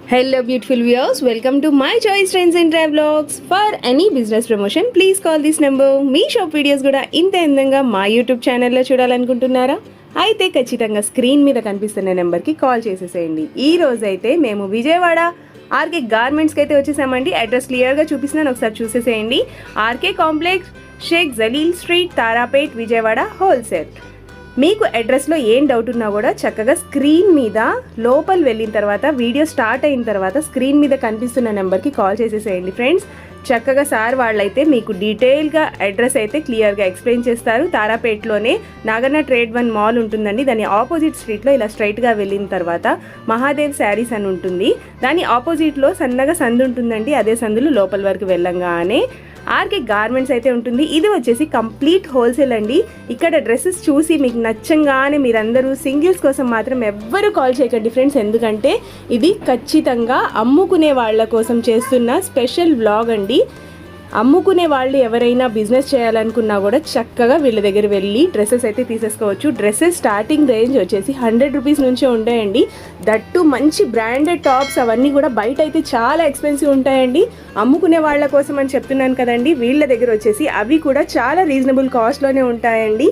Hello beautiful viewers, welcome to my choice trends and travelogs. For any business promotion, please call this number. Me shop videos కూడా ఇంత అందంగా మా YouTube ఛానల్లో చూడాలనుకుంటున్నారా? అయితే ఖచ్చితంగా screen మీద కనిపిస్తున్న నెంబర్కి కాల్ చేసేసేయండి. ఈ రోజు అయితే మేము విజయవాడ ఆర్కే గార్మెంట్స్కి అయితే వచ్చేసామండి. అడ్రస్ క్లియర్గా చూపిస్తున్నాను, ఒకసారి చూసేసేయండి. RK complex, Sheikh Jaleel street, Tarapet, Vijayawada wholesale. మీకు అడ్రస్లో ఏం డౌట్ ఉన్నా కూడా చక్కగా స్క్రీన్ మీద లోపల వెళ్ళిన తర్వాత వీడియో స్టార్ట్ అయిన తర్వాత స్క్రీన్ మీద కనిపిస్తున్న నెంబర్కి కాల్ చేసేసేయండి ఫ్రెండ్స్. చక్కగా సార్ వాళ్ళైతే మీకు డీటెయిల్గా అడ్రస్ అయితే క్లియర్గా ఎక్స్ప్లెయిన్ చేస్తారు. తారాపేటలోనే నాగన్న ట్రేడ్ 1 మాల్ ఉంటుందండి. దాని ఆపోజిట్ స్ట్రీట్లో ఇలా స్ట్రైట్గా వెళ్ళిన తర్వాత మహాదేవ్ శారీస్ అని ఉంటుంది. దాని ఆపోజిట్లో సన్నగా సందు ఉంటుందండి. అదే సందులో లోపల వరకు వెళ్ళంగానే ఆర్కే గార్మెంట్స్ అయితే ఉంటుంది. ఇది వచ్చేసి కంప్లీట్ హోల్సేల్ అండి. ఇక్కడ డ్రెస్సెస్ చూసి మీకు నచ్చంగానే మీరందరూ సింగిల్స్ కోసం మాత్రం ఎవ్వరూ కాల్ చేయకండి ఫ్రెండ్స్, ఎందుకంటే ఇది ఖచ్చితంగా అమ్ముకునే వాళ్ళ కోసం చేస్తున్న స్పెషల్ వ్లాగ్ అండి. అమ్ముకునే వాళ్ళు ఎవరైనా బిజినెస్ చేయాలనుకున్నా కూడా చక్కగా వీళ్ళ దగ్గర వెళ్ళి డ్రెస్సెస్ అయితే తీసేసుకోవచ్చు. డ్రెస్సెస్ స్టార్టింగ్ రేంజ్ వచ్చేసి 100 రూపీస్ నుంచే ఉంటాయండి. దట్టు మంచి బ్రాండెడ్ టాప్స్ అవన్నీ కూడా బయట అయితే చాలా ఎక్స్పెన్సివ్ ఉంటాయండి. అమ్ముకునే వాళ్ళ కోసం అని చెప్తున్నాను కదండి, వీళ్ళ దగ్గర వచ్చేసి అవి కూడా చాలా రీజనబుల్ కాస్ట్లోనే ఉంటాయండి.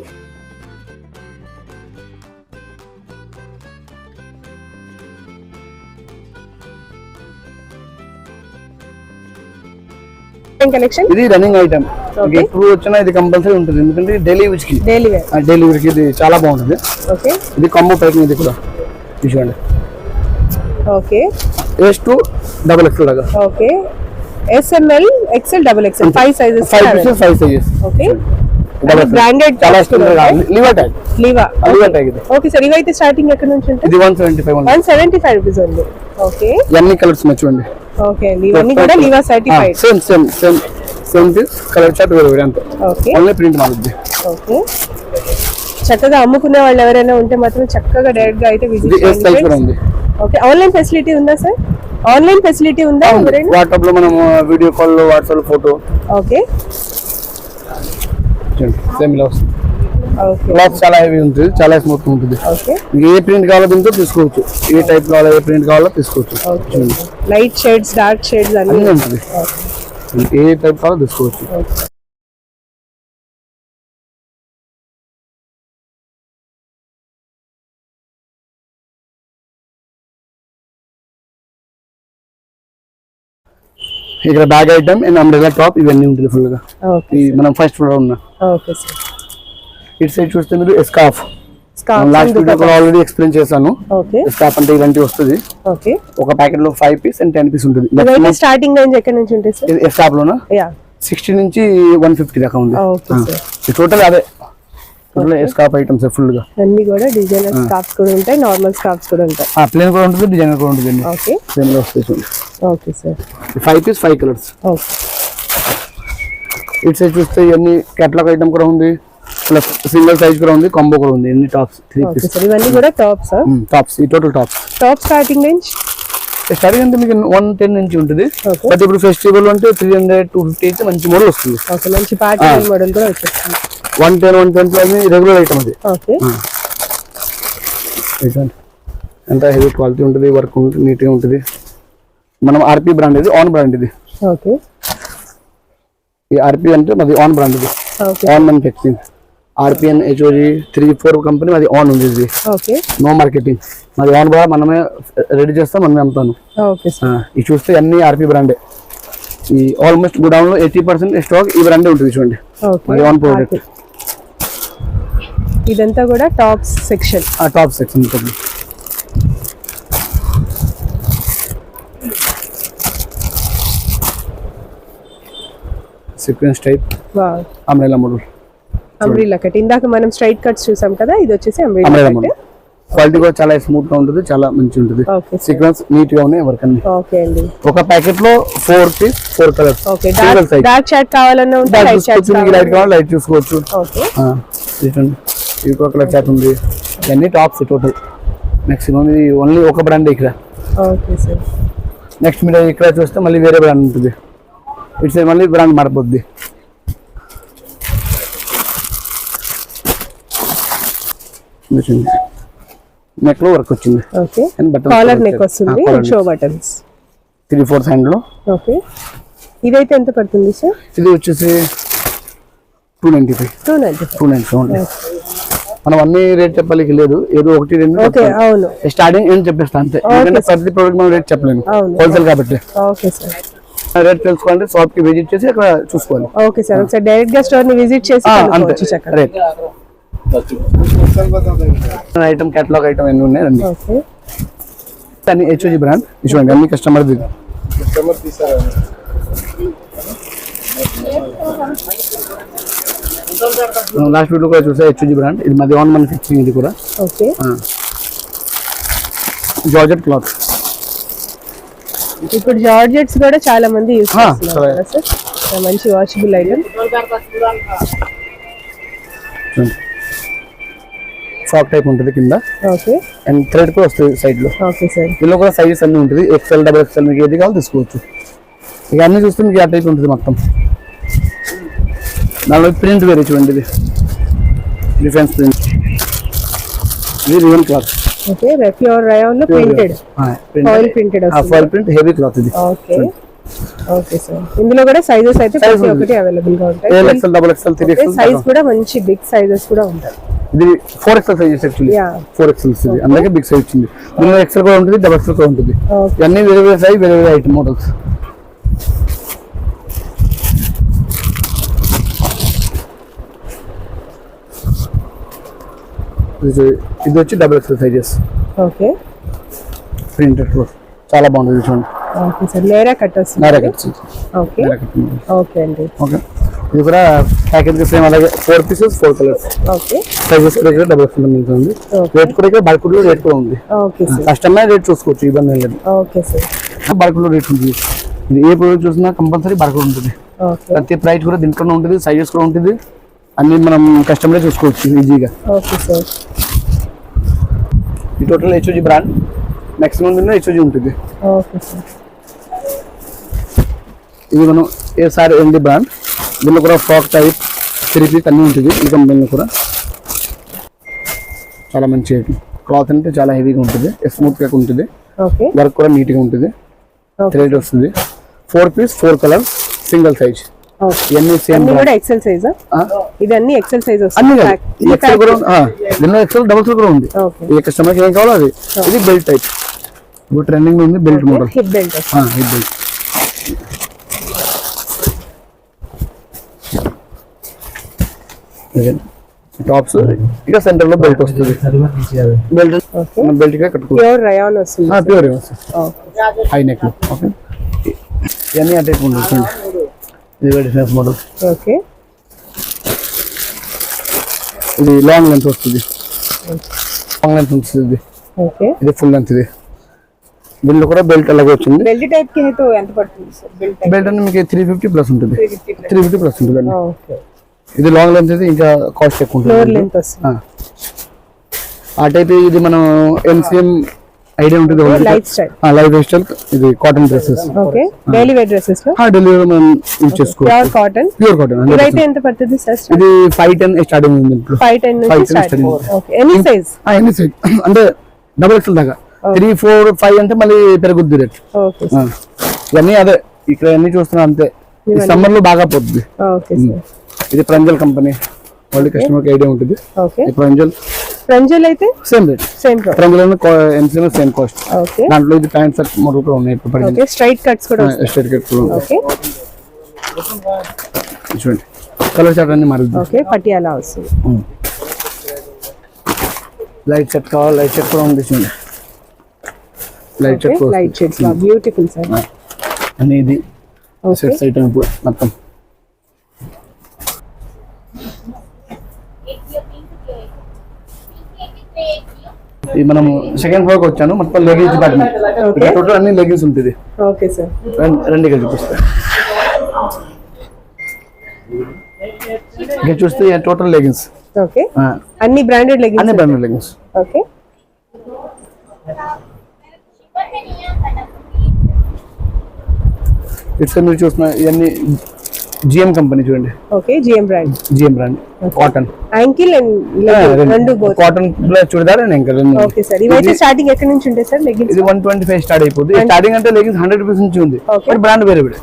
కలెక్షన్ ఇది రన్నింగ్ ఐటమ్, ఎప్పుడు వచ్చినా ఇది కంపల్సరీ ఉంటుంది, ఎందుకంటే డైలీ యూజ్ కి ఇది చాలా బాగుంటుంది. ఇది కాంబో ప్యాక్, ఇది కూడా చూడండి. ఓకే, S2 లాగా. Okay, SML XL XXL 5 sizes. Okay, branded చాలా లివా ట్యాగ్. లివా ట్యాగ్ ఇది. ఓకే సార్, ఇవి అయితే స్టార్టింగ్ ఎక్కడ నుంచి ఉంటుంది? ఇది 175 రూపీస్ ఉంది. ఓకే, అన్ని కలర్స్ చూడండి. ఓకే అండి, ఇవన్నీ కూడా Liva certified. Same colour chart వేరే అంతే. ఓకే, ఓన్లీ ప్రింట్ మారుద్ది. ఓకే, చక్కగా అమ్ముకునే వాళ్ళు ఎవరైనా ఉంటే మాత్రం చక్కగా డైరెక్ట్ గా అయితే విజిట్ చేయండి. ఓకే, ఆన్లైన్ ఫెసిలిటీ ఉందా సార్? ఆన్లైన్ ఫెసిలిటీ ఉందా? వాట్సాప్ లో మనం వీడియో కాల్ లో వాట్సాప్ ఫోటో. ఓకే, సేమ్ ఇలా వస్తుంది. క్లాత్ చాలా హెవీ ఉంటుంది, చాలా స్మూత్ ఉంటుంది. ఏ ప్రింట్ కావాలో దీంతో తీసుకోవచ్చు, ఏ టైప్ కావాలో ఏ ప్రింట్ కావాలో తీసుకోవచ్చు. లైట్ షేడ్స్, డార్క్ షేడ్స్ అన్ని ఉంటుంది, ఏ టైప్ కావాలో తీసుకోవచ్చు. ఇక్కడ bag item and umbrella top ఇవన్నీ ఉంటుంది ఫుల్ గా. మనం ఫస్ట్ ఫ్లోర్ ఉన్నా. ఇటు సైడ్ చూస్తే మీరు scarf, last video already explain చేశాను. స్కార్ఫ్ అంటే ఇలాంటి వస్తుంది. ఒక ప్యాకెట్ లో 5 పీస్ అండ్ 10 పీస్ ఉంటుంది. స్టార్టింగ్ రేంజ్ ఎక్కడ నుంచి ఉంటుంది సార్? స్కార్ఫ్ లోనా 60 నుంచి 150 దాకా ఉంది. టోటల్ అదే స్కార్ఫ్ ఐటమ్స్ ఫుల్ గా అన్ని కూడా డిజైనర్ స్కార్ఫ్స్ కూడా ఉంటాయి, నార్మల్ స్కార్ఫ్స్ కూడా ఉంటాయి. ప్లేన్ కూడా ఉంటుంది, డిజైనర్ కూడా ఉంటుంది. ఓకే, సేమ్ లో వస్తుంది. Okay sir, 5 piece 5 colours. Okay, ఇటు సైడ్ చూస్తే ఇవన్నీ కేటలాగ్ ఐటమ్ కూడా ఉంది, ప్లస్ సింగిల్ సైజ్ కూడా ఉంది, కాంబో కూడా ఉంది. ఎన్ని టాప్స్ 3 పీస్. ఇవన్నీ కూడా టాప్స్. టాప్స్ ఈ total tops. Top starting range అంటే మీకు 110 నుంచి ఉంటుంది. బట్ ఇప్పుడు ఫెస్టివల్ అంటే 300 250 అయితే మంచి మోడల్ వస్తుంది. ఓకే, మంచి పార్టీ మోడల్ కూడా వచ్చేస్తుంది. 110 120 రెగ్యులర్ ఐటమ్ అది. ఓకే, ఎంత హెవీ క్వాలిటీ ఉంటుంది, వర్క్ ఉంటుంది, నీట్ గా ఉంటుంది. మనం ఆర్పి బ్రాండ్, ఇది ఆన్ బ్రాండ్. ఇది ఓకే, ఈ ఆర్పి అంటే మాది ఆన్ బ్రాండ్. ఇది ఆన్ మ్యానుఫ్యాక్చరింగ్. ఆర్పిఎన్ హెచ్ఓజీ 3-4 కంపెనీ అది ఆన్ ఉంది. ఇది నో మార్కెటింగ్, మాది ఆన్ బ్రాండ్, మనమే రెడీ చేస్తాం, మనమే అమ్ముతాను. ఇది చూస్తే అన్ని ఆర్పి బ్రాండే. ఈ ఆల్మోస్ట్ గోడౌన్ లో 80% స్టాక్ ఈ బ్రాండే ఉంటుంది. చూడండి, మాది ఆన్ ప్రోడక్ట్. ఇదంతా కూడా టాప్స్ సెక్షన్. టాప్ సెక్షన్ ఉంటుంది. Sequence type umbrella model. Umbrella cut, ఇందాక మనం స్ట్రైట్ కట్స్ చూసాం కదా, ఇది వచ్చేసి అంబ్రెల్లా కట్. క్వాలిటీ కూడా చాలా స్మూత్ గా ఉంటుంది, చాలా మంచి ఉంటుంది. సీక్వెన్స్ నీట్ గా ఉన్నాయి వర్క్ అన్ని. ఓకే అండి, ఒక ప్యాకెట్ లో 4 piece 4 colours. Okay, dark shade కావాలన్నా ఉంటే లైట్ షేడ్ లైట్ కావాలి లైట్ చూసుకోవచ్చు. ఓకే, ఇది ఒక కలర్ చాట్ ఉంది. ఇవన్నీ టాప్స్ టోటల్ మాక్సిమం. ఇది ఓన్లీ ఒక బ్రాండ్ ఇక్కడ. ఓకే సార్, నెక్స్ట్ మీరు ఇక్కడ చూస్తే మళ్ళీ వేరే బ్రాండ్ ఉంటుంది. ఇటు సైడ్ మళ్ళీ బ్రాండ్ మారిపోద్ది. నెక్ లో వర్క్ వచ్చింది. ఓకే, And buttons కాలర్ కూడా నెక్ వచ్చాయి. వస్తుంది, collar షో బటన్స్. 3/4 హ్యాండ్ లో. ఓకే, ఇదైతే ఎంత పడుతుంది సార్? ఇది వచ్చేసి 295. 295 ఉంది. మనం అన్ని రేట్ చెప్పాలి లేదు, ఏదో ఒకటి రెండు. ఓకే, అవును, స్టార్టింగ్ ఏం చెప్పేస్తా అంతే, ఎందుకంటే ప్రతి ప్రోడక్ట్ మనం రేట్ చెప్పలేము, హోల్సేల్ కాబట్టి. ఓకే సార్, రేట్ తెలుసుకోవాలంటే షాప్ కి విజిట్ చేసి అక్కడ చూసుకోవాలి. ఓకే సార్, ఒకసారి డైరెక్ట్ గా స్టోర్ ని విజిట్ చేసి అంతే రేట్. ఐటమ్ కేటలాగ్ ఐటమ్ ఎన్ని ఉన్నాయి రండి. ఓకే, అన్ని HOG బ్రాండ్ చూడండి, అన్ని కస్టమర్ లాస్ట్ వీడియో కూడా చూసా. HOG బ్రాండ్ ఇది మాది ఓన్ మ్యానుఫ్యాక్చరింగ్. ఇది కూడా ఓకే, జార్జెట్ క్లాత్. ఇప్పుడు జార్జెట్స్ కూడా చాలా మంది యూస్ చేస్తున్నారు కదా సార్, మంచి వాషబుల్ ఐటమ్. ఫ్రాక్ టైప్ ఉంటుంది కింద. ఓకే, అండ్ థ్రెడ్ కూడా వస్తుంది సైడ్ లో. ఓకే సార్, ఇందులో కూడా సైజెస్ అన్ని ఉంటుంది, XL, XXL మీకు ఏది కావాలి తీసుకోవచ్చు. ఇక అన్ని చూస్తే మీకు ఆ టైప్ ఉంటుంది మొత్తం. దానిలో ప్రింట్ వేరే చూడండి, ఇది డిఫరెన్స్ ప్రింట్. ఇది రివన్ క్లాత్. ఓకే, ప్యూర్ రయాన్ లో ప్రింటెడ్, ఫాయిల్ ప్రింటెడ్ వస్తుంది. ఫాయిల్ ప్రింట్ హెవీ క్లాత్ ఇది. ఓకే, ఓకే సార్, ఇందులో కూడా సైజెస్ అయితే ప్రతి ఒక్కటి అవైలబుల్ గా ఉంటాయి. XL, XXL, 3XL సైజ్ కూడా మంచి బిగ్ సైజెస్ కూడా ఉంటాయి. ఇది 4XL సైజెస్ యాక్చువల్లీ. 4XL ఇది, అందుకే బిగ్ సైజ్ వచ్చింది. దీనిలో XL కూడా ఉంటుంది, XXL కూడా ఉంటుంది. ఇవన్నీ వేరే వేరే సైజ్, వేరే వేరే ఐటమ్ మోడల్స్. ఇది వచ్చి XXL sizes. Okay, printed cloth చాలా బాగుంటుంది చూడండి. ఓకే సార్, లేరా కట్ వస్తుంది. నేరా కట్స్. ఓకే, ఓకే అండి. ఓకే, ఇది కూడా ప్యాకేజ్ సేమ్ అలాగే 4 పీసెస్ 4 కలర్స్. ఓకే, సైజెస్ కూడా ఇక్కడ XXL ఉంటుంది. రేట్ కూడా ఇక్కడ బల్క్ లో రేట్ కూడా ఉంది. ఓకే సార్, కస్టమర్ రేట్ చూసుకోవచ్చు, ఇబ్బంది లేదు. ఓకే సార్, బల్క్ లో రేట్ ఉంటుంది. ఇది ఏ ప్రోడక్ట్ చూసినా కంపల్సరీ బల్క్ ఉంటుంది. ఓకే, ప్రతి ప్రైస్ కూడా దీంట్లోనే ఉంటుంది, సైజెస్ కూడా ఉంటుంది, అన్ని మనం కస్టమరే చూసుకోవచ్చు ఈజీగా. ఓకే సార్, ఈ టోటల్ HOG బ్రాండ్ మాక్సిమం దీనిలో HOG ఉంటుంది. ఓకే సార్, ఇది మనం SRND బ్రాండ్. దీనిలో కూడా ఫ్రాక్ టైప్, 3 పీస్ అన్నీ ఉంటుంది. ఈ కంపెనీలో కూడా చాలా మంచి క్లాత్ అంటే చాలా హెవీగా ఉంటుంది, స్మూత్ గా ఉంటుంది. ఓకే, వర్క్ కూడా నీట్ గా ఉంటుంది. థ్రెడ్ వస్తుంది. 4 పీస్ 4 కలర్ సింగిల్ సైజ్. ఇవన్నీ సేమ్ కూడా XL సైజా? ఇది అన్ని XL సైజ్ అన్ని వస్తుంది. XL కూడా దీనిలో XL, XXL కూడా ఉంది. ఏ కస్టమర్కి ఏం కావాలో అది. ఇది బెల్ట్ టైప్, ఇప్పుడు ట్రెండింగ్ లో ఉంది belt model. Hip belt. Hip belt. Tops ఇక సెంటర్ లో బెల్ట్ వస్తుంది. బెల్ట్ బెల్ట్ గా కట్టుకోవచ్చు. ప్యూర్ రయాన్ వస్తుంది. Pure high neck. ఓకే, ఇవన్నీ ఆ టైప్ ఉంటుంది. ఇది డిఫరెన్స్ మోడల్. ఓకే, ఇది లాంగ్ లెంత్ వస్తుంది, లాంగ్ లెంత్ వస్తుంది. ఓకే, ఇది ఫుల్ లెంత్. ఇది దీనిలో కూడా బెల్ట్ అలాగే వచ్చింది. బెల్ట్ టైప్ కి అయితే ఎంత పడుతుంది సార్? బెల్ట్ అంటే మీకు 350 ప్లస్ ఉంటుంది. 350 ప్లస్ ఉంటుంది. ఓకే, ఇది లాంగ్ లెంత్ అయితే ఇంకా కాస్ట్ ఎక్కువ ఉంటుంది. ఫ్లోర్ లెంత్ వస్తుంది. ఆ టైప్ ఇది మనం MCM ఐడియా ఉంటుంది. Life style. Life style. ఇది cotton dresses. Okay, daily wear dresses లో డెలివరీ మనం యూజ్ చేసుకోవచ్చు. Pure cotton. Pure cotton. ఇదైతే ఎంత పడుతుంది సార్? ఇది 510 స్టార్టింగ్ ఉంది. 510 నుంచి starting. Okay, any size? Any size అంటే XXL దాకా. 3, 4, 5 అంటే మళ్ళీ పెరుగుద్ది రేట్. ఓకే, ఇవన్నీ అదే ఇక్కడ అన్ని చూస్తున్నా అంతే. ఈ సమ్మర్ లో బాగా పోతుంది. ఓకే సార్, ఇది ప్రంజల్ కంపెనీ, వాళ్ళ కస్టమర్ కి ఐడియా ఉంటుంది. ఓకే, ప్రంజల్ అయితే same rate. Pranjal MCM same cost. Okay, దాంట్లో ఇది ప్యాంట్ షర్ట్ మోడల్ కూడా ఉన్నాయి. ఓకే, స్ట్రైట్ కట్స్ కూడా వస్తాయి. స్ట్రైట్ కట్ కూడా ఉన్నాయి. ఓకే, చూడండి కలర్ చార్ట్ అన్ని మారుతుంది. ఓకే, పటియాలా వస్తుంది. లైట్ షర్ట్ కావాలి, లైట్ షర్ట్ కూడా ఉంది. చూడండి light shirt. Light shades beautiful sir. అని ఇది సెట్స్ ఐటమ్ ఇప్పుడు మొత్తం. ఇది మనం సెకండ్ ఫ్లోర్ కి వచ్చాను. మొత్తం లెగిన్స్ డిపార్ట్మెంట్. టోటల్ అన్ని లెగిన్స్ ఉంటుంది. ఓకే సార్, రెండు ఇక్కడ చూపిస్తా. ఇక్కడ చూస్తే టోటల్ లెగిన్స్. ఓకే, అన్ని బ్రాండెడ్ లెగిన్స్. అన్ని బ్రాండెడ్ లెగిన్స్. ఓకే, ఇట్స్ మీరు చూస్తున్న ఇవన్నీ జిఎం కంపెనీ చూడండి, okay GM brand. GM brand cotton, ankle and రెండు బోత్. కాటన్ చూడదారు అండ్ ఇంకా రెండు. ఓకే సార్, ఇవైతే స్టార్టింగ్ ఎక్కడ నుంచి ఉంటాయి సార్ లెగ్గిన్స్? ఇది 125 స్టార్ట్ అయిపోతుంది. స్టార్టింగ్ అంటే లెగ్గిన్స్ 100 రూపీస్ నుంచి ఉంది, బట్ బ్రాండ్ వేరే వేరే.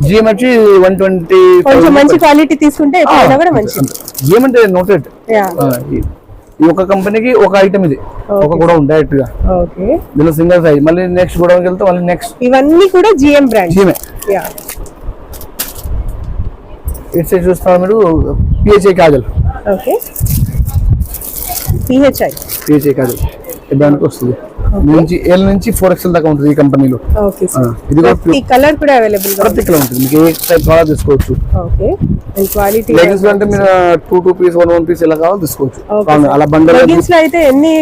జిఎం వచ్చి 120. కొంచెం మంచి క్వాలిటీ తీసుకుంటే ఎప్పుడైనా కూడా మంచిది. జిఎం అంటే నోటెడ్, ఈ ఒక కంపెనీకి ఒక ఐటమ్, ఇది ఒక కూడా ఉంది డైరెక్ట్ గా. ఓకే, దీనిలో సింగిల్ సైజ్. మళ్ళీ నెక్స్ట్ కూడా వెళ్తే మళ్ళీ నెక్స్ట్ ఇవన్నీ కూడా జిఎం బ్రాండ్. జిఎం యా, ఇటు సైడ్ చూస్తున్నారు మీరు PHI Kajal. Okay, PHI Kajal ఈ బ్రాండ్కి వస్తుంది. నుంచి ఎల్ నుంచి 4XL దాకా ఉంటుంది ఈ కంపెనీలో. ఓకే, ఇది కూడా ఈ కలర్ కూడా అవైలబుల్ గా ప్రతి కలర్ ఉంటుంది, మీకు ఏ టైప్ కావాలో తీసుకోవచ్చు. ఓకే, అండ్ క్వాలిటీ లెగ్గిన్స్ అంటే మీరు 2 పీస్ 1 పీస్ ఎలా కావాలో తీసుకోవచ్చు. అలా బండల్ లెగ్గిన్స్ లో అయితే ఎన్ని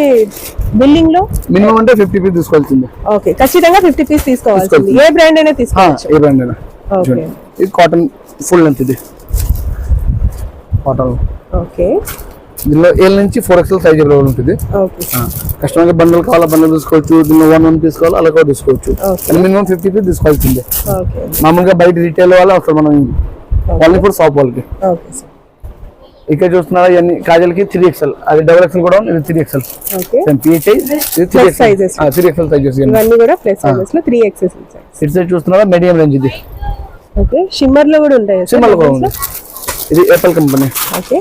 బిల్లింగ్ లో మినిమం అంటే 50 పీస్ తీసుకోవాల్సిందే. ఓకే, ఖచ్చితంగా 50 పీస్ తీసుకోవాల్సింది. ఏ బ్రాండ్ అయినా తీసుకోవచ్చు. ఏ బ్రాండ్ అయినా. ఓకే, ఇది కాటన్ ఫుల్ లెంత్, ఇది కాటన్. ఓకే, దీనిలో ఎల్ నుంచి 4XL సైజ్ అవైలబుల్ ఉంటుంది. ఓకే, కస్టమర్ బండల్ కావాలా బండల్ తీసుకోవచ్చు, దీనిలో 1 తీసుకోవాలి అలా కూడా తీసుకోవచ్చు. మినిమం 50 పీస్ తీసుకోవాల్సిందే. ఓకే, మామూలుగా బయట రీటైల్ వాళ్ళు అసలు మనం ఓన్లీ ఫర్ షాప్ వాళ్ళకి. ఓకే సార్, ఇక్కడ చూస్తున్నారా ఇవన్నీ కాజల్కి 3XL, అది XXL కూడా ఉంది, ఇది 3XL. ఓకే, పిహెచ్ఐ ఇది 3XL sizes. 3XL sizes. ఇవన్నీ కూడా ప్లస్ సైజెస్ లో 3XL సైజ్. ఇటు సైడ్ చూస్తున్నారా మీడియం రేంజ్, ఇది ఓకే, షిమ్మర్ లో కూడా ఉంటాయి. సిమ్మల్ కూడా ఉంది, ఇది యాపిల్ కంపెనీ. ఓకే,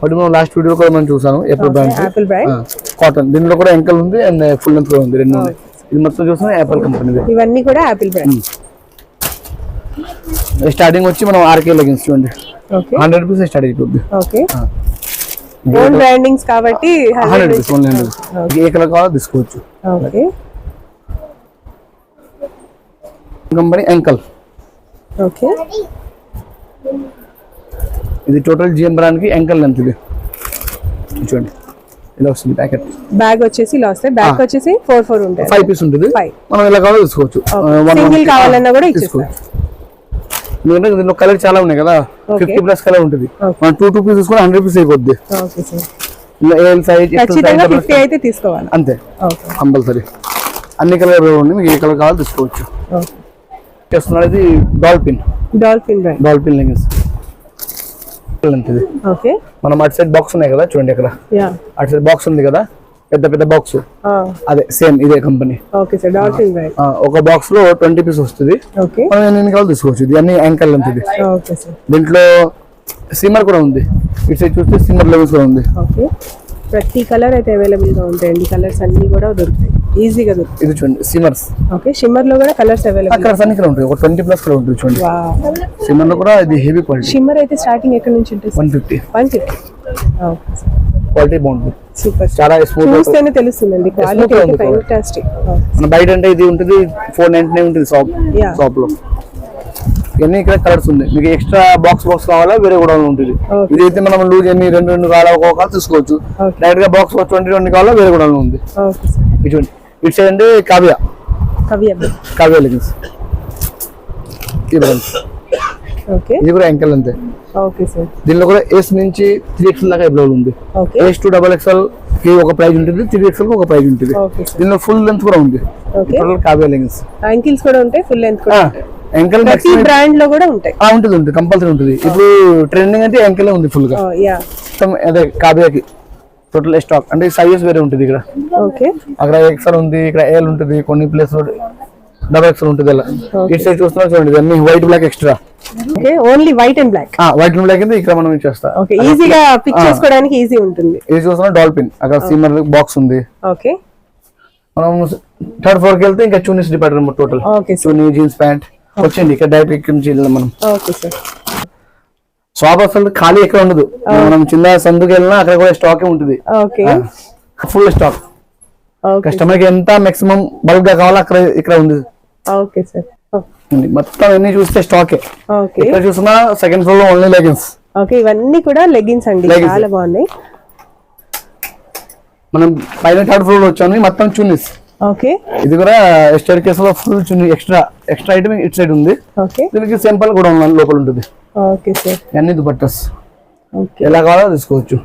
బట్ మనం లాస్ట్ వీడియో కూడా మనం చూసాము Apple brand, Apple brand cotton. దీనిలో కూడా ఎంకల్ ఉంది అండ్ ఫుల్ లెంత్ కూడా ఉంది, రెండు ఉన్నాయి. ఇది మొత్తం చూస్తున్నా యాపిల్ కంపెనీ. ఇవన్నీ కూడా యాపిల్ బ్రాండ్. స్టార్టింగ్ వచ్చి మనం RK లెగ్గిన్స్ చూడండి, ఓకే, 100 రూపీస్ స్టార్ట్ అయిపోద్ది. ఓకే, ఓన్ బ్రాండింగ్స్ కాబట్టి 100 రూపీస్ ఓన్లీ. 100 ఏ కలర్ కావాలో తీసుకోవచ్చు. ఓకే, కంపెనీ ఎంకల్. ఓకే, ఇది టోటల్ జిఎం బ్రాండ్ కి ఎంకల్ లెంత్. ఇది చూడండి ఇలా వస్తుంది ప్యాకెట్. బ్యాగ్ వచ్చేసి ఇలా వస్తాయి. బ్యాగ్ వచ్చేసి 4 ఉంటాయి. 5 పీస్ ఉంటుంది. మనం ఇలా కావాలో తీసుకోవచ్చు. సింగిల్ కావాలన్నా కూడా ఇచ్చేస్తారు. ఎందుకంటే దీనిలో కలర్ చాలా ఉన్నాయి కదా, 50+ కలర్ ఉంటుంది. మనం 2 పీస్ తీసుకుని 100 రూపీస్ అయిపోద్ది. ఓకే సార్, ఇలా ఎల్ సైజ్ ఖచ్చితంగా 50 అయితే తీసుకోవాలి అంతే, ఓకే, కంపల్సరీ. అన్ని కలర్ ఉంది, మీకు ఏ కలర్ కావాలో తీసుకోవచ్చు. ఓకే, చేస్తున్నారు ఇది డాల్ఫిన్ బ్రాండ్. డాల్ఫిన్ లెగ్గిన్స్ ఇది. ఓకే, మనం అటు సైడ్ బాక్స్ ఉన్నాయి కదా చూడండి, అక్కడ యా, అటు సైడ్ బాక్స్ ఉంది కదా, పెద్ద బాక్స్, అదే సేమ్ ఇదే company. Okay sir, dolphin brand. ఒక బాక్స్ లో 20 పీస్ వస్తుంది. ఓకే, మనం ఎన్ని కావాలో తీసుకోవచ్చు. ఇది అన్ని యాంకల్ లెంత్. ఇది ఓకే సార్, దీంట్లో సిమ్మర్ కూడా ఉంది. ఇటు సైడ్ చూస్తే సిమ్మర్ లెవెల్స్ కూడా ఉంది. ఓకే, ప్రతి కలర్ అయితే అవైలబుల్ గా ఉంటాయండి. కలర్స్ అన్ని కూడా దొరుకుతాయి, ఈజీగా దొరుకుతాయి. ఇది చూడండి సిమ్మర్స్. ఓకే, షిమ్మర్ లో కూడా కలర్స్ అవైలబుల్. కలర్స్ అన్ని ఇక్కడ ఉంటాయి, ఒక 20+ కలర్ ఉంటుంది చూడండి. సిమ్మర్ లో కూడా ఇది హెవీ క్వాలిటీ. షిమ్మర్ అయితే స్టార్టింగ్ ఎక్కడ నుంచి ఉంటుంది? 150. 150. ఓకే సార్, క్వాలిటీ బాగుంటుంది, సూపర్. చాలా స్మూత్. చూస్తేనే తెలుస్తుందండి క్వాలిటీ అయితే ఫ్యాంటాస్టిక్. మన బయట అంటే ఇది ఉంటుంది 499 ఉంటుంది షాప్ లో. ఇవన్నీ ఇక్కడ కలర్స్ ఉంది. మీకు ఎక్స్ట్రా బాక్స్ కావాలా వేరే కూడా ఉంటుంది. ఇదైతే మనం లూజ్ ఎన్ని 2 కావాలా ఒక్కొక్క తీసుకోవచ్చు. డైరెక్ట్ గా బాక్స్ 20 కావాలా వేరే కూడా ఉంది. ఇటు సైడ్ అంటే కావ్య లెగ్గిన్స్. ఇది కూడా యాంకల్ అంతే. దీనిలో కూడా S నుంచి 3XL దాకా అవైలబుల్ ఉంది. S to XXL కి ఒక ప్రైస్ ఉంటుంది, 3XL కి ఒక ప్రైస్ ఉంటుంది. దీనిలో ఫుల్ లెంత్ కూడా ఉంది. కావ్య లెగ్గిన్స్ యాంకిల్స్ కూడా ఉంటాయి, ఫుల్ లెంత్ కూడా ఉంటాయి. యాంకల్ ప్రతి బ్రాండ్ లో కూడా ఉంటాయి. ఉంటుంది, కంపల్సరీ ఉంటుంది. ఇప్పుడు ట్రెండింగ్ అంటే యాంకల్ ఉంది ఫుల్ గా. అదే కావ్యకి టోటల్ స్టాక్ అంటే సైజెస్ వేరే ఉంటుంది. ఇక్కడ అక్కడ XL ఉంది, ఇక్కడ L ఉంటుంది, కొన్ని ప్లేస్ XXL ఉంటుంది. అలా ఇటు సైడ్ చూస్తున్నారు చూడండి, అన్ని white black extra. Only white and black. White and black ఇక్కడ మనం ఇచ్చేస్తా. ఈజీగా పిక్ చేసుకోవడానికి ఈజీ ఉంటుంది. ఇది చూస్తున్నా డాల్ఫిన్, అక్కడ సీమర్ బాక్స్ ఉంది. ఓకే, మనం 3rd floor కి వెళ్తే ఇంకా చూనీస్ డిపార్ట్మెంట్ టోటల్ చూనీ జీన్స్ ప్యాంట్ వచ్చింది. ఇక్కడ డైరెక్ట్ ఇక్కడ నుంచి వెళ్ళాం మనం. షాప్ అసలు ఖాళీ ఎక్కడ ఉండదు. మనం చిన్న సందుకు వెళ్ళినా అక్కడ కూడా స్టాక్ ఉంటుంది, ఫుల్ స్టాక్. కస్టమర్ కి ఎంత మాక్సిమం బల్క్ గా కావాలో అక్కడ ఇక్కడ ఉంది. మొత్తం అన్ని చూస్తే స్టాకే. ఇక్కడ చూస్తున్నా 2nd floor లో ఓన్లీ లెగ్గిన్స్. ఇవన్నీ కూడా లెగ్గిన్స్ అండి, చాలా బాగున్నాయి. మనం పైన 3rd floor లో వచ్చాము, మొత్తం చున్నీస్. ఇది కూడా స్టేర్ కేస్ లో ఫుల్ చున్నీ ఎక్స్ట్రా ఐటమ్ ఇటు సైడ్ ఉంది. దీనికి సింపుల్ కూడా లోపల ఉంటుంది. అన్ని దుపట్టాస్ ఎలా కావాలో తీసుకోవచ్చు.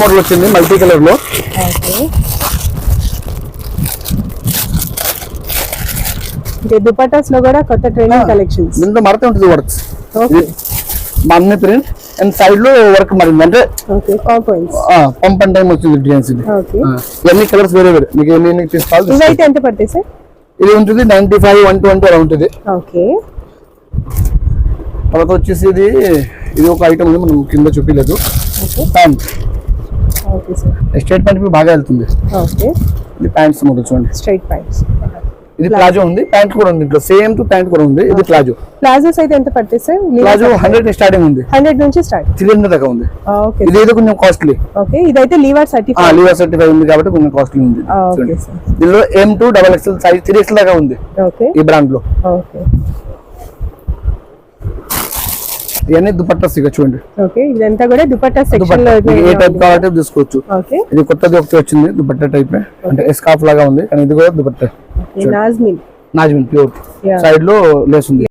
మోడల్ వచ్చింది మల్టీ కలర్ లో. ఓకే దుపట్టాస్ లో కూడా కొత్త ట్రెండింగ్ కలెక్షన్స్. దీంట్లో మరత ఉంటుంది works. Okay Manni print and side లో వర్క్ మరింది అంటే ఓకే కాంపోయింట్స్. పంప్ అండ్ టైం వచ్చింది డిజైన్స్ ఇది. ఓకే ఇవన్నీ కలర్స్ వేరే వేరే మీకు ఎన్ని తీసుకోవాలి. ఇవైతే ఎంత పడతాయి సార్? ఇది ఉంటుంది 95, 120 అలా ఉంటుంది. ఓకే తర్వాత వచ్చేసి ఇది ఒక ఐటమ్ ఉంది మనం కింద చూపించలేదు. Pant okay sir. Straight pant బాగా వెళ్తుంది. ఓకే ఇది ప్యాంట్స్ మొదలు చూడండి. Straight pants. ఇది ప్లాజో ఉంది, ప్యాంట్ కూడా ఉంది. ఇంట్లో సేమ్ టు ప్యాంట్ కూడా ఉంది. ఇది ప్లాజో. ప్లాజోస్ అయితే ఎంత పడతాయి సార్? ప్లాజో 100 స్టార్టింగ్ ఉంది, 100 నుంచి స్టార్ట్. 300 దాకా ఉంది. ఓకే ఇది ఏదో కొంచెం కాస్ట్లీ. ఓకే ఇదైతే లీవర్ 35. లీవర్ 35 ఉంది కాబట్టి కొంచెం కాస్ట్లీ ఉంది. Okay sir. దీనిలో M2 XXL సైజ్ 3XL దాకా ఉంది ఓకే ఈ బ్రాండ్ లో. ఓకే ఇవన్నీ దుపట్టాస్ ఇక చూడండి. ఓకే ఇదంతా కూడా దుపట్టా సెక్షన్ లో ఏ టైప్ కావాలంటే తీసుకోవచ్చు. ఓకే ఇది కొత్తది ఒకటి వచ్చింది దుపట్టా టైప్, అంటే స్కార్ఫ్ లాగా ఉంది కానీ ఇది కూడా దుపట్టా. నాజ్మిన్ నాజ్మిన్ ప్యూర్. Yeah. సైడ్ లో లేస్ ఉంది.